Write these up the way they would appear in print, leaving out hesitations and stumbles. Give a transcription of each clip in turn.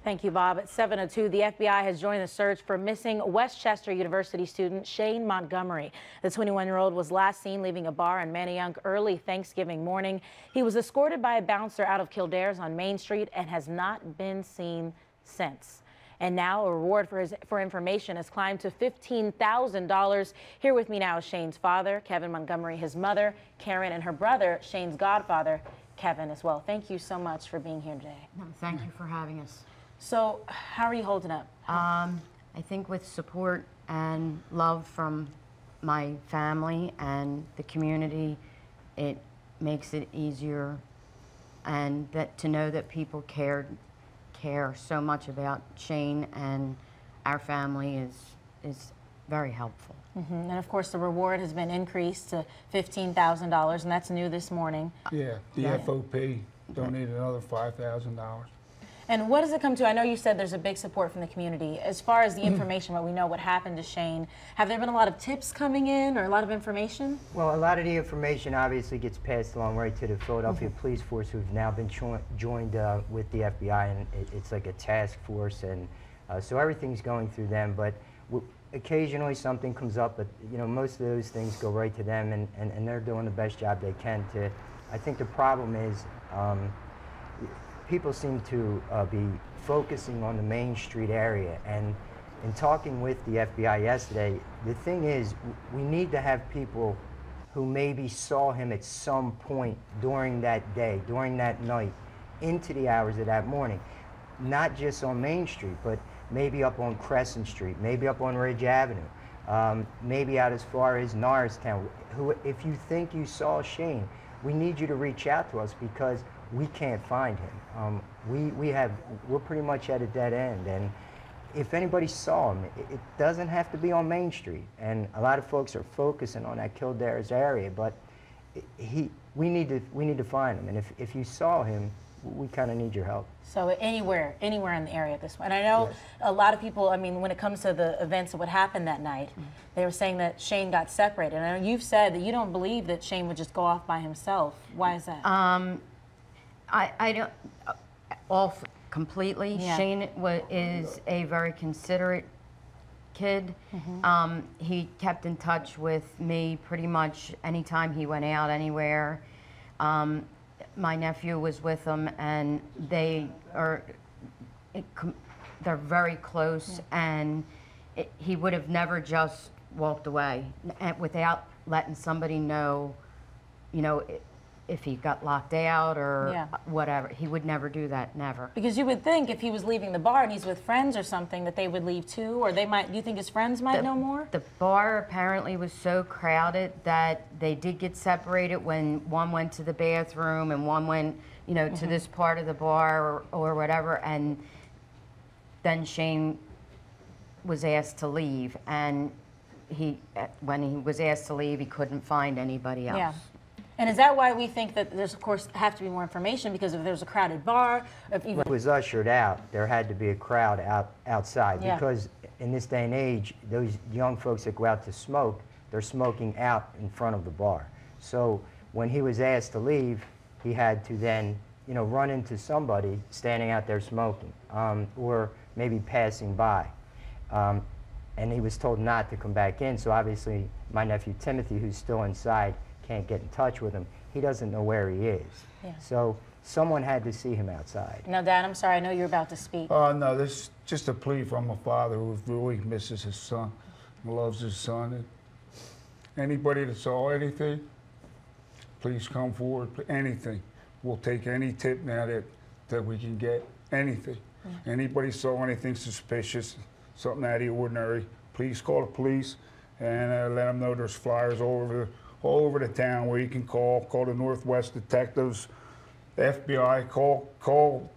Thank you, Bob. At 7:02, the FBI has joined the search for missing Westchester University student Shane Montgomery. The 21-year-old was last seen leaving a bar in Manayunk early Thanksgiving morning. He was escorted by a bouncer out of Kildare's on Main Street and has not been seen since. And now a reward for information has climbed to $15,000. Here with me now is Shane's father, Kevin Montgomery, his mother, Karen, and her brother, Shane's godfather, Kevin, as well. Thank you so much for being here today. Thank you for having us. So, how are you holding up? I think with support and love from my family and the community, it makes it easier, and that to know that people care so much about Shane and our family is very helpful. And of course, the reward has been increased to $15,000, and that's new this morning. Yeah, the FOP donated another $5,000. And what does it come to? I know you said there's a big support from the community. As far as the information, what we know, what happened to Shane, have there been a lot of tips coming in or a lot of information? Well, a lot of the information obviously gets passed along right to the Philadelphia Police Force, who've now been joined with the FBI, and it's like a task force, and so everything's going through them. But occasionally something comes up, but you know, most of those things go right to them, and they're doing the best job they can to. I think the problem is people seem to be focusing on the Main Street area, and in talking with the FBI yesterday, the thing is, we need to have people who maybe saw him at some point during that day, during that night, into the hours of that morning. Not just on Main Street, but maybe up on Crescent Street, maybe up on Ridge Avenue, maybe out as far as Norristown. If you think you saw Shane, we need you to reach out to us, because we can't find him. We're pretty much at a dead end, and if anybody saw him, it doesn't have to be on Main Street. And a lot of folks are focusing on that Kildare's area, but we need to find him. And if you saw him, we kind of need your help. So anywhere in the area at this point. And I know a lot of people, I mean, when it comes to the events of what happened that night, they were saying that Shane got separated. And I know you've said that you don't believe that Shane would just go off by himself. Why is that? I don't, off completely. Yeah. Shane is a very considerate kid. He kept in touch with me pretty much anytime he went out anywhere. My nephew was with him, and they're very close, and he would have never just walked away without letting somebody know, you know, if he got locked out or whatever. He would never do that, never. Because you would think if he was leaving the bar and he's with friends or something that they would leave too, or they might, do you think his friends might know more? The bar apparently was so crowded that they did get separated when one went to the bathroom and one went, you know, to this part of the bar or whatever, and then Shane was asked to leave, and when he was asked to leave, he couldn't find anybody else. Yeah. And is that why we think that there's, of course, have to be more information? Because if there's a crowded bar, if even... When it was ushered out, there had to be a crowd outside, because in this day and age, those young folks that go out to smoke, they're smoking out in front of the bar. So when he was asked to leave, he had to then, you know, run into somebody standing out there smoking, or maybe passing by. And he was told not to come back in, so obviously my nephew Timothy, who's still inside, can't get in touch with him. He doesn't know where he is. So someone had to see him outside. Now, Dad, I'm sorry, I know you're about to speak. No, this is just a plea from a father who really misses his son and loves his son. And anybody that saw anything, please come forward. Anything. We'll take any tip now that we can get. Anything. Anybody saw anything suspicious, something out of the ordinary, please call the police and let them know there's flyers all over the town where you can call the Northwest detectives, the FBI, call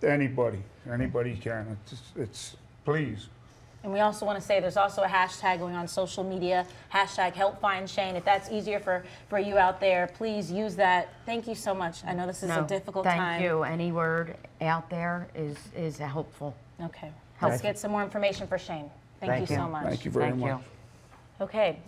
anybody can. It's please. And we also want to say there's also a hashtag going on social media, hashtag help find Shane. If that's easier for you out there, please use that. Thank you so much. I know this is a difficult time. Thank you. Any word out there is helpful. Okay. Let's get some more information for Shane. Thank you so much. Thank you very much. Okay.